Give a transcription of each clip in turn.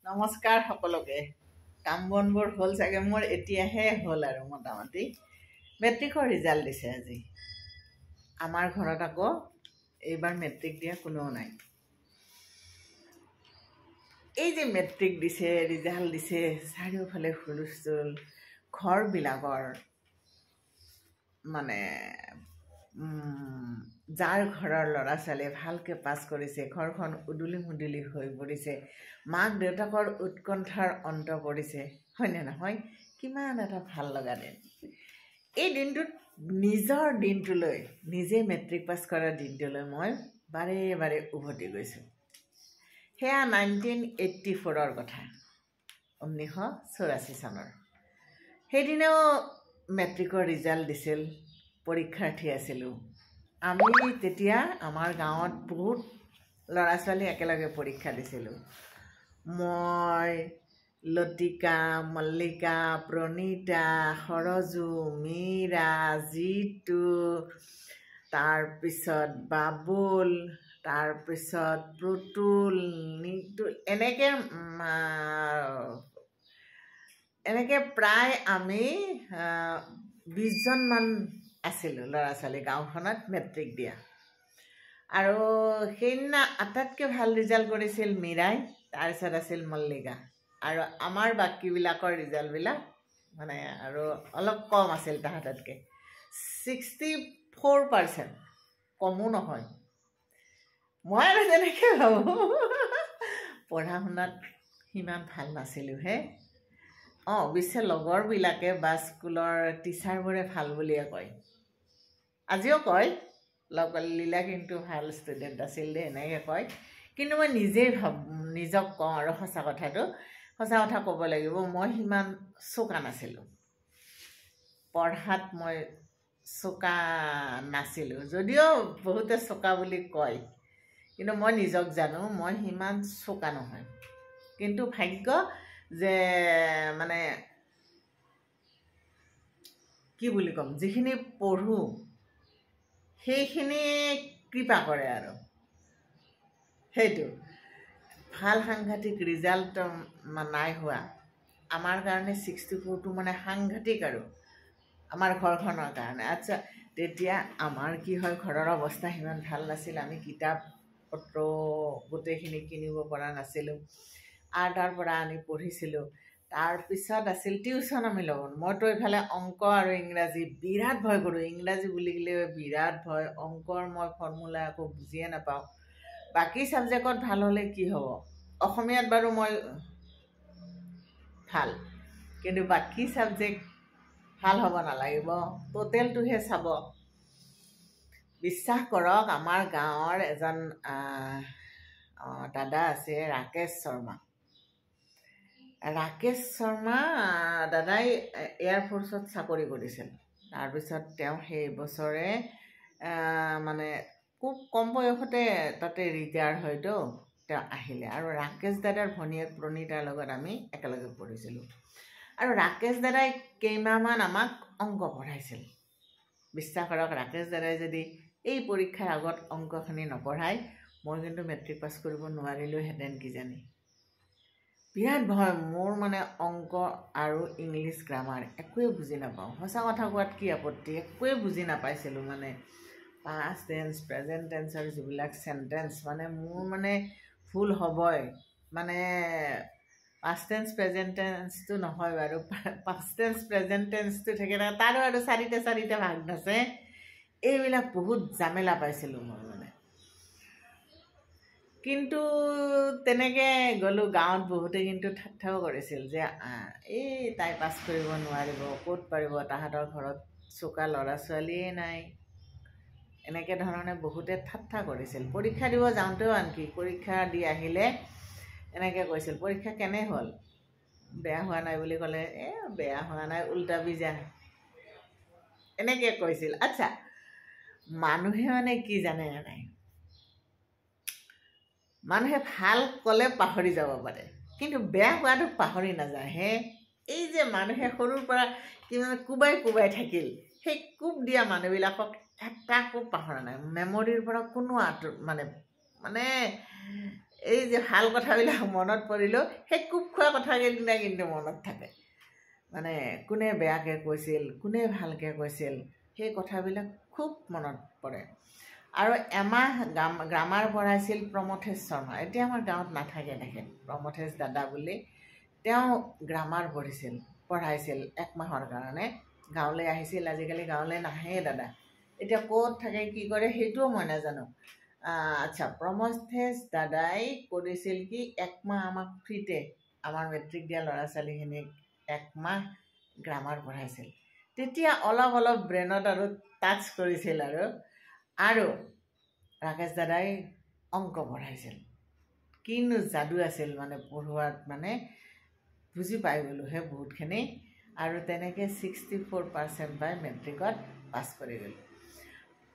নমস্কাৰ সকলোকে। কাম বনবোৰ হ'ল চাগে মোৰ এতিয়াহে হ'ল আৰু মোটামুটি মেট্ৰিকৰ ৰিজাল্ট দিছে আজি। আমাৰ ঘৰত আকৌ এইবাৰ মেট্ৰিক দিয়া কোনেও নাই। এই যে মেট্ৰিক দিছে, ৰিজাল্ট দিছে, চাৰিওফালে হুলস্থুল, ঘৰবিলাকৰ মানে যাৰ ঘৰৰ ল'ৰা ছোৱালীয়ে ভালকৈ পাছ কৰিছে, ঘৰখন উদুলি মুদুলি হৈ পৰিছে, মাক দেউতাকৰ উৎকণ্ঠাৰ অন্ত পৰিছে, হয়নে নহয়? কিমান এটা ভাল লগা দিন। এই দিনটোত নিজৰ দিনটোলৈ, নিজে মেট্ৰিক পাছ কৰা দিনটোলৈ মই বাৰে বাৰে উভতি গৈছোঁ। সেয়া 1984 কথা, 1984 চনৰ। সেইদিনাও মেট্ৰিকৰ ৰিজাল্ট দিছিল, পৰীক্ষাৰ্থী আছিলোঁ। আমি তেতিয়া আমাৰ গাঁৱত বহুত ল'ৰা ছোৱালী একেলগে পৰীক্ষা দিছিলোঁ। মই, লতিকা, মল্লিকা, প্ৰণীতা, সৰজু, মীৰা, জিতু, তাৰপিছত বাবুল, তাৰপিছত প্ৰতুল, নিতুল, এনেকৈ প্ৰায় আমি 20জনমান আছিলোঁ ল'ৰা ছোৱালী গাঁওখনত মেট্ৰিক দিয়া। আৰু সেইদিনা আটাইতকৈ ভাল ৰিজাল্ট কৰিছিল মীৰাই, তাৰপিছত আছিল মল্লিকা, আৰু আমাৰ বাকীবিলাকৰ ৰিজাল্টবিলাক মানে আৰু অলপ কম আছিল তাহাঁততকৈ। 64%, কমো নহয়। মই আৰু তেনেকৈ ভাবোঁ, পঢ়া শুনাত সিমান ভাল নাছিলোঁ হে। অৱশ্যে লগৰবিলাকে বা স্কুলৰ টিচাৰবোৰে ভাল বুলিয়ে কয়, আজিও কয়, লীলা কিন্তু ভাল ষ্টুডেণ্ট আছিল দেই, এনেকৈ কয়। কিন্তু মই নিজেই নিজক কওঁ আৰু সঁচা কথা ক'ব লাগিব, মই সিমান চোকা নাছিলোঁ। পঢ়াত মই চোকা নাছিলোঁ, যদিও বহুতে চোকা বুলি কয়, কিন্তু মই নিজক জানো মই সিমান চোকা নহয়। কিন্তু ভাগ্য যে মানে কি বুলি ক'ম, যিখিনি পঢ়োঁ সেইখিনি কৃপা কৰে আৰু সেইটো ভাল সাংঘাতিক ৰিজাল্ট নাই হোৱা। আমাৰ কাৰণে 64টো মানে সাংঘাতিক আৰু আমাৰ ঘৰখনৰ কাৰণে। আচ্ছা, তেতিয়া আমাৰ কি হয়, ঘৰৰ অৱস্থা সিমান ভাল নাছিল, আমি কিতাপ পত্ৰ গোটেইখিনি কিনিব পৰা নাছিলোঁ, আৰু তাৰ পৰা আনি পঢ়িছিলোঁ। তাৰপিছত আছিল টিউশ্যন আমি ল'ব। মইতো এইফালে অংক আৰু ইংৰাজী বিৰাট ভয় কৰোঁ, ইংৰাজী বুলি ক'লে বিৰাট ভয়, অংকৰ মই ফৰ্মুলা একো বুজিয়ে নাপাওঁ। বাকী ছাবজেক্টত ভাল হ'লে কি হ'ব, অসমীয়াত বাৰু মই ভাল, কিন্তু বাকী ছাবজেক্ট ভাল হ'ব নালাগিব, টোটেলটোহে চাব। বিশ্বাস কৰক, আমাৰ গাঁৱৰ এজন দাদা আছে, ৰাকেশ শৰ্মা দাদাই এয়াৰফ'ৰ্চত চাকৰি কৰিছিল। তাৰপিছত তেওঁ সেই বছৰে মানে খুব কম বয়সতে তাতে ৰিটায়াৰ হয়তো তেওঁ আহিলে। আৰু ৰাকেশ দাদাৰ ভনীয়েক প্ৰণীতাৰ লগত আমি একেলগে পঢ়িছিলোঁ। আৰু ৰাকেশ দাদাই কেইমাহমান আমাক অংক পঢ়াইছিল। বিশ্বাস কৰক, ৰাকেশ দাদাই যদি এই পৰীক্ষাৰ আগত অংকখিনি নপঢ়ায়, মই কিন্তু মেট্ৰিক পাছ কৰিব নোৱাৰিলোহেঁতেন কিজানি। বিৰাট ভয় মোৰ, মানে অংক আৰু ইংলিছ গ্ৰামাৰ একোৱে বুজি নাপাওঁ। সঁচা কথা কোৱাত কি আপত্তি, একোৱে বুজি নাপাইছিলোঁ। মানে পাষ্ট টেন্স, প্ৰেজেণ্ট টেন্সৰ যিবিলাক চেণ্টেন্স, মানে মোৰ মানে ভুল হ'বই। মানে পাষ্ট টেন্স প্ৰেজেণ্ট টেন্সটো নহয় বাৰু, পাষ্ট টেন্স প্ৰেজেণ্ট টেন্সটো থাকে, তাৰো আৰু চাৰিটা ভাগ আছে। এইবিলাক বহুত জামেলা পাইছিলোঁ মই মানে। কিন্তু তেনেকৈ গ'লোঁ গাঁৱত, বহুতে কিন্তু ঠাট্টাও কৰিছিল যে এই তাই পাছ কৰিব নোৱাৰিব, ক'ত পাৰিব, তাহাঁতৰ ঘৰত চোকা ল'ৰা ছোৱালীয়ে নাই, এনেকৈ ধৰণে বহুতে ঠাট্টা কৰিছিল। পৰীক্ষা দিব যাওঁতেও আনকি পৰীক্ষা দি আহিলে এনেকৈ কৈছিল, পৰীক্ষা কেনে হ'ল, বেয়া হোৱা নাই বুলি ক'লে, বেয়া হোৱা নাই, উল্টাবি যা, এনেকৈ কৈছিল। আচ্ছা, মানুহে মানে কি জানে নাই, মানুহে ভাল ক'লে পাহৰি যাব পাৰে, কিন্তু বেয়া হোৱাটো পাহৰি নাযায় হে। এই যে মানুহে সৰুৰ পৰা কিমান কোবাই থাকিল, সেই কোব দিয়া মানুহবিলাকক এটা কোব পাহৰা নাই, মেমৰিৰ পৰা কোনো মানে এই যে ভাল কথাবিলাক মনত পৰিলেও সেই কোব খোৱা কথাকেইদিনা কিন্তু মনত থাকে মানে কোনে বেয়াকৈ কৈছিল কোনে ভালকৈ কৈছিল সেই কথাবিলাক খুব মনত পৰে আৰু এমাহ গ্ৰামাৰ পঢ়াইছিল প্ৰমথেশ শৰ্মা এতিয়া আমাৰ গাঁৱত নাথাকে তেখেত প্ৰমথেশ দাদা বুলি তেওঁ গ্ৰামাৰ পঢ়াইছিল একমাহৰ কাৰণে গাঁৱলৈ আহিছিল আজিকালি গাঁৱলৈ নাহেই দাদা এতিয়া ক'ত থাকে কি কৰে সেইটোও মই নাজানো আচ্ছা প্ৰমথেশ দাদাই কৰিছিল কি একমাহ আমাক ফ্ৰীতে আমাৰ মেট্ৰিক দিয়া ল'ৰা ছোৱালীখিনিক একমাহ গ্ৰামাৰ পঢ়াইছিল তেতিয়া অলপ অলপ ব্ৰেইনত আৰু টাচ কৰিছিল আৰু ৰাকেশ দাদাই অংক পঢ়াইছিল কিনো যাদু আছিল মানে পঢ়োৱাত মানে বুজি পাই গ'লোঁ সেই বহুতখিনি আৰু তেনেকৈ 64% পাই মেট্ৰিকত পাছ কৰি গ'লোঁ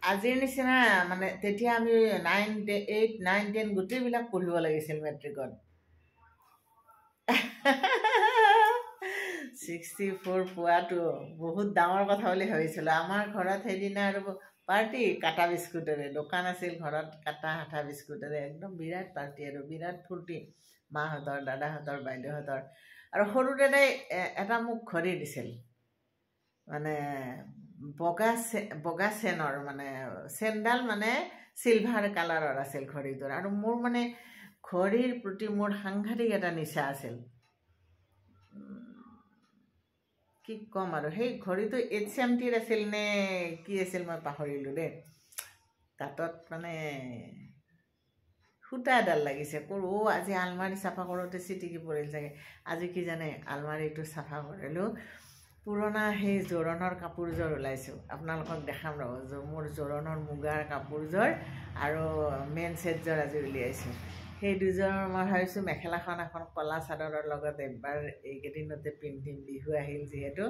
আজিৰ নিচিনা মানে তেতিয়া আমি 9, 8, 9, 10 গোটেইবিলাক পঢ়িব লাগিছিল মেট্ৰিকত 64 পোৱাটো বহুত ডাঙৰ কথা বুলি ভাবিছিলোঁ আমাৰ ঘৰত সেইদিনা আৰু পাৰ্টি কাটা বিস্কুটেৰে দোকান আছিল ঘৰত কাটা বিস্কুটেৰে একদম বিৰাট পাৰ্টি আৰু বিৰাট ফূৰ্তি মাহঁতৰ দাদাহঁতৰ বাইদেউহঁতৰ আৰু সৰু দাদাই এটা মোক ঘড়ী দিছিল মানে বগা চেনৰ মানে চেনডাল মানে চিলভাৰ কালাৰৰ আছিল ঘড়ীটোৰ আৰু মোৰ মানে ঘড়ীৰ প্ৰতি মোৰ সাংঘাতিক এটা নিচা আছিল কি ক'ম আৰু সেই ঘড়ীটো HMTৰ আছিল নে কি আছিল মই পাহৰিলোঁ দেই তাতত মানে সূতা এডাল লাগিছে কৰোঁ আজি আলমাৰি চাফা কৰোঁতে চিটিকি পৰিল চাগে আজি কি জানে আলমাৰিটো চাফা কৰিলোঁ পুৰণা সেই জোৰণৰ কাপোৰযোৰ ওলাইছোঁ আপোনালোকক দেখাম ৰ'ব মোৰ জোৰণৰ মুগাৰ কাপোৰযোৰ আৰু মেইন ছেটযোৰ আজি উলিয়াইছোঁ সেই দুযোৰ মই ভাবিছোঁ মেখেলাখন এখন কলা চাদৰৰ লগত এবাৰ এইকেইদিনতে পিন্ধিম বিহু আহিল যিহেতু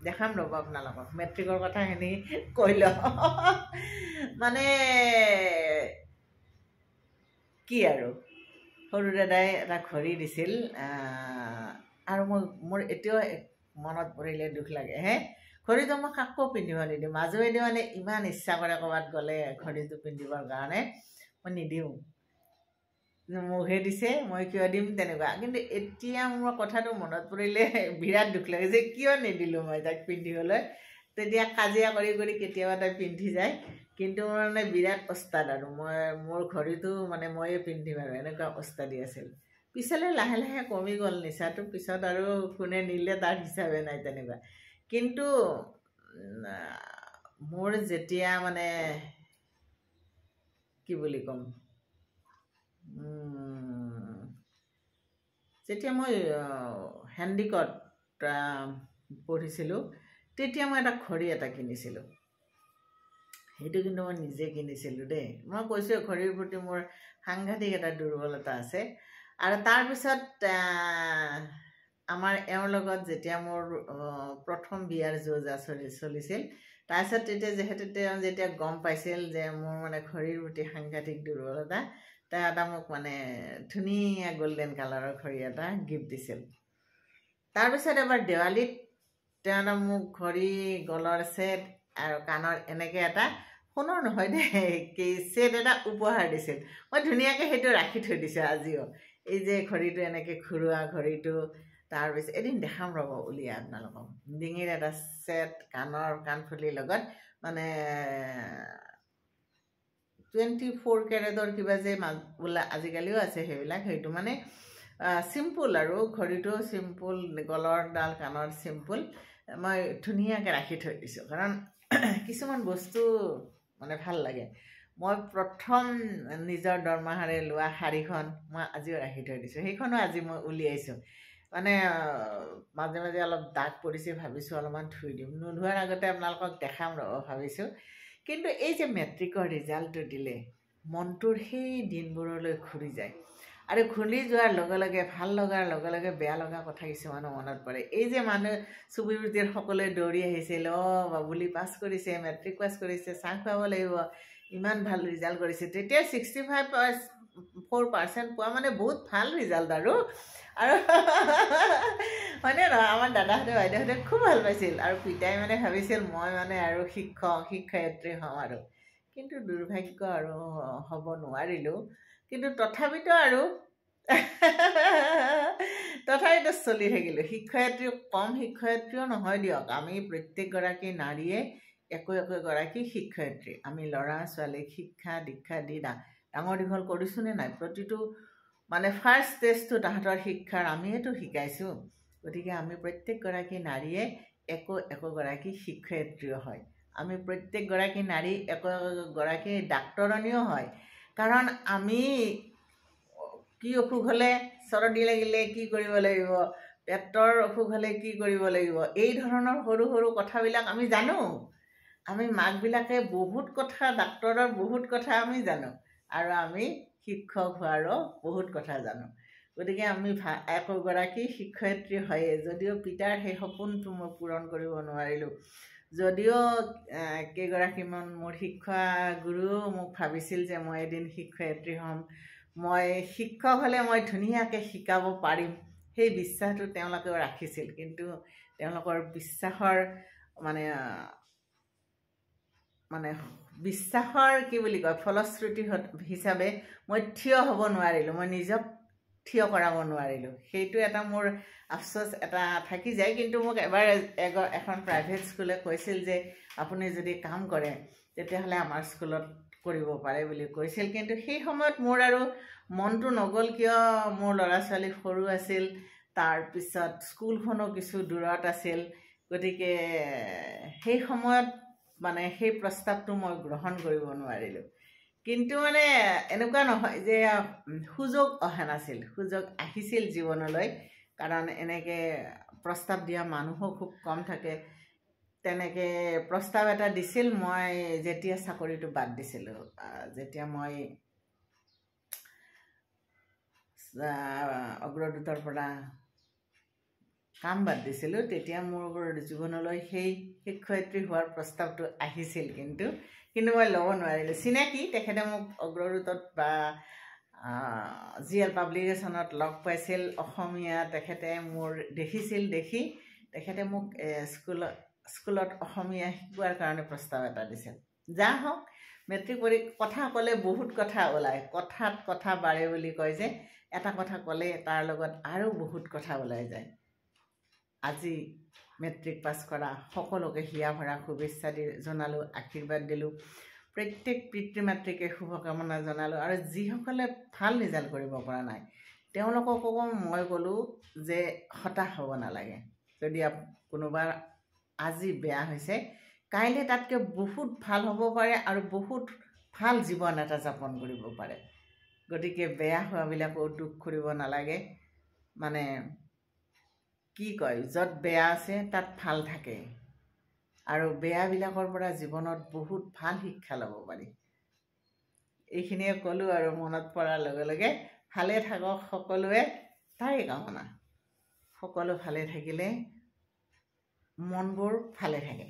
দেখাম ৰ'ব আপোনালোকক মেট্ৰিকৰ কথাখিনি কৈ লওঁ মানে কি আৰু সৰু দাদাই এটা ঘড়ী দিছিল আৰু মোৰ এতিয়াও মনত পৰিলে দুখ লাগে ঘড়ীটো মই কাকো পিন্ধিব নিদিওঁ মাজুৱেদি মানে ইমান ইচ্ছা কৰে ক'ৰবাত গ'লে ঘড়ীটো পিন্ধিবৰ কাৰণে মই নিদিওঁ মোকহে দিছে মই কিয় দিম তেনেকুৱা কিন্তু এতিয়া মোৰ কথাটো মনত পৰিলে বিৰাট দুখ লাগে যে কিয় নিদিলোঁ মই তাক পিন্ধিবলৈ তেতিয়া কাজিয়া কৰি কেতিয়াবা তাই পিন্ধি যায় কিন্তু মোৰ মানে বিৰাট ওস্তাদ আৰু মোৰ ঘড়ীটো মানে ময়ে পিন্ধিম আৰু এনেকুৱা ওস্তাদি আছিল পিছলৈ লাহে লাহে কমি গ'ল নিচাটো পিছত আৰু কোনে নিলে তাৰ হিচাপে নাই তেনেকুৱা কিন্তু মোৰ যেতিয়া মানে কি বুলি ক'ম যেতিয়া মই হেণ্ডিকত পঢ়িছিলোঁ তেতিয়া মই এটা ঘড়ী এটা কিনিছিলোঁ সেইটো কিন্তু মই নিজে কিনিছিলোঁ দেই মই কৈছোঁ ঘড়ীৰ প্ৰতি মোৰ সাংঘাতিক এটা দুৰ্বলতা আছে আৰু তাৰপিছত আমাৰ এওঁৰ লগত যেতিয়া মোৰ প্ৰথম বিয়াৰ যোজা চলিছিল তাৰপিছত তেতিয়া যিহেতু তেওঁ যেতিয়া গম পাইছিল যে মোৰ মানে ঘড়ীৰ প্ৰতি সাংঘাতিক দুৰ্বলতা তেওঁ এটা মোক মানে ধুনীয়া গল্ডেন কালাৰৰ ঘড়ী এটা গিফ্ট দিছিল তাৰপিছত এবাৰ দেৱালীত তেওঁ এটা মোক ঘড়ী গলৰ ছেট আৰু কাণৰ এনেকৈ এটা সোণৰ নহয় দেই কি ছেট এটা উপহাৰ দিছিল মই ধুনীয়াকৈ সেইটো ৰাখি থৈ দিছোঁ আজিও এই যে ঘড়ীটো এনেকৈ ঘূৰোৱা ঘড়ীটো তাৰপিছত এদিন দেখাম ৰ'ব উলিয়াই আপোনালোকক ডিঙিৰ এটা ছেট কাণফুলিৰ লগত মানে 24 কেৰেটৰ কিবা যে আজিকালিও আছে সেইবিলাক সেইটো মানে চিম্পুল আৰু ঘড়ীটো চিম্পুল গলৰ ডাল কাণৰ চিম্পুল মই ধুনীয়াকৈ ৰাখি থৈ দিছোঁ কাৰণ কিছুমান বস্তু মানে ভাল লাগে মই প্ৰথম নিজৰ দৰমহাৰে লোৱা শাড়ীখন মই আজিও ৰাখি থৈ দিছোঁ সেইখনো আজি মই উলিয়াইছোঁ মানে মাজে মাজে অলপ দাগ পৰিছে ভাবিছোঁ অলপমান ধুই দিম নোধোৱাৰ আগতে আপোনালোকক দেখাম ৰ'ব ভাবিছোঁ কিন্তু এই যে মেট্ৰিকৰ ৰিজাল্টটো দিলে মনটোৰ সেই দিনবোৰলৈ ঘূৰি যায় আৰু ঘূৰি যোৱাৰ লগে লগে ভাল লগাৰ লগে লগে বেয়া লগা কথা কিছুমানো মনত পৰে এই যে মানুহ চুবুৰীৰ সকলোৱে দৌৰি আহিছিল বাবুলি পাছ কৰিছে মেট্ৰিক পাছ কৰিছে চাহ খুৱাব লাগিব ইমান ভাল ৰিজাল্ট কৰিছে তেতিয়া 64% পোৱা মানে বহুত ভাল ৰিজাল্ট আৰু হয়নে নহয় আমাৰ দাদাহঁতে বাইদেউহঁতে খুব ভাল পাইছিল আৰু পিতাই মানে ভাবিছিল মই মানে আৰু শিক্ষয়িত্ৰী হ'ম আৰু কিন্তু দুৰ্ভাগ্য আৰু হ'ব নোৱাৰিলোঁ কিন্তু তথাপিতো আৰু তথাপিতো চলি থাকিলোঁ। শিক্ষয়িত্ৰী কম শিক্ষয়িত্ৰীও নহয় দিয়ক, আমি প্ৰত্যেকগৰাকী নাৰীয়ে একোগৰাকী শিক্ষয়িত্ৰী। আমি ল'ৰা ছোৱালীক শিক্ষা দীক্ষা দি ডাঙৰ দীঘল কৰিছোঁ নে নাই? প্ৰতিটো মানে ফাৰ্ষ্ট ষ্টেজটো তাহাঁতৰ শিক্ষাৰ আমিয়েতো শিকাইছোঁ। গতিকে আমি প্ৰত্যেকগৰাকী নাৰীয়ে একোগৰাকী শিক্ষয়িত্ৰীও হয়। আমি প্ৰত্যেকগৰাকী নাৰী একোগৰাকী ডাক্তৰণীও হয়। কাৰণ আমি কি অসুখ হ'লে, চৰ্দি লাগিলে কি কৰিব লাগিব, পেটৰ অসুখ হ'লে কি কৰিব লাগিব, এই ধৰণৰ সৰু সৰু কথাবিলাক আমি জানো। আমি মাকবিলাকে বহুত কথা, ডাক্তৰৰ বহুত কথা আমি জানো, আৰু আমি শিক্ষক হোৱাৰো বহুত কথা জানো। গতিকে আমি একোগৰাকী শিক্ষয়িত্ৰী হয়েই। যদিও পিতাৰ সেই সপোনটো মই পূৰণ কৰিব নোৱাৰিলোঁ, যদিও কেইগৰাকীমান মোৰ শিক্ষা গুৰুও মোক ভাবিছিল যে মই এদিন শিক্ষয়িত্ৰী হ'ম, মই শিক্ষক হ'লে মই ধুনীয়াকৈ শিকাব পাৰিম, সেই বিশ্বাসটো তেওঁলোকেও ৰাখিছিল। কিন্তু তেওঁলোকৰ বিশ্বাসৰ বিশ্বাসৰ কি বুলি কয়, ফলশ্ৰুতি হিচাপে মই থিয় হ'ব নোৱাৰিলোঁ, মই নিজক থিয় কৰাব নোৱাৰিলোঁ। সেইটো এটা মোৰ আফচোচ এটা থাকি যায়। কিন্তু মোক এবাৰ এখন প্ৰাইভেট স্কুলে কৈছিল যে আপুনি যদি কাম কৰে তেতিয়াহ'লে আমাৰ স্কুলত কৰিব পাৰে বুলি কৈছিল। কিন্তু সেই সময়ত মোৰ আৰু মনটো নগ'ল, কিয় মোৰ ল'ৰা ছোৱালী সৰু আছিল, তাৰপিছত স্কুলখনো কিছু দূৰত আছিল। গতিকে সেই সময়ত সেই প্ৰস্তাৱটো মই গ্ৰহণ কৰিব নোৱাৰিলোঁ। কিন্তু এনেকুৱা নহয় যে সুযোগ অহা নাছিল, সুযোগ আহিছিল জীৱনলৈ। কাৰণ এনেকৈ প্ৰস্তাৱ দিয়া মানুহো খুব কম থাকে। তেনেকৈ প্ৰস্তাৱ এটা দিছিল, মই যেতিয়া চাকৰিটো বাদ দিছিলোঁ, যেতিয়া মই অগ্ৰদূতৰ পৰা কাম বাদ দিছিলোঁ, তেতিয়া মোৰ জীৱনলৈ সেই শিক্ষয়িত্ৰী হোৱাৰ প্ৰস্তাৱটো আহিছিল। কিন্তু মই ল'ব নোৱাৰিলোঁ। চিনাকি, তেখেতে মোক অগ্ৰদূতত বা GL পাব্লিকেশ্যনত লগ পাইছিল, অসমীয়া তেখেতে মোৰ দেখিছিল, দেখি তেখেতে মোক স্কুলত অসমীয়া শিকোৱাৰ কাৰণে প্ৰস্তাৱ এটা দিছিল। যা হওক, মেট্ৰিক কথা ক'লে বহুত কথা ওলায়, কথাত কথা বাঢ়ে বুলি কয় যে, এটা কথা ক'লে তাৰ লগত আৰু বহুত কথা ওলাই যায়। আজি মেট্ৰিক পাছ কৰা সকলোকে হিয়া ভৰা শুভেচ্ছা জনালোঁ, আশীৰ্বাদ দিলোঁ। প্ৰত্যেক পিতৃ মাতৃকে শুভকামনা জনালোঁ। আৰু যিসকলে ভাল ৰিজাল্ট কৰিব পৰা নাই তেওঁলোককো মই ক'লোঁ যে হতাশ হ'ব নালাগে। যদি কোনোবা আজি বেয়া হৈছে, কাইলৈ তাতকৈ বহুত ভাল হ'ব পাৰে আৰু বহুত ভাল জীৱন এটা যাপন কৰিব পাৰে। গতিকে বেয়া হোৱাবিলাকো দুখ কৰিব নালাগে। কি কয়, য'ত বেয়া আছে তাত ভাল থাকে, আৰু বেয়াবিলাকৰ পৰা জীৱনত বহুত ভাল শিক্ষা ল'ব পাৰি। এইখিনিয়ে ক'লোঁ, আৰু মনত পৰাৰ লগে লগে ভালে থাকক সকলোৱে, তাৰে কামনা। সকলো ভালে থাকিলে মনবোৰ ভালে থাকে।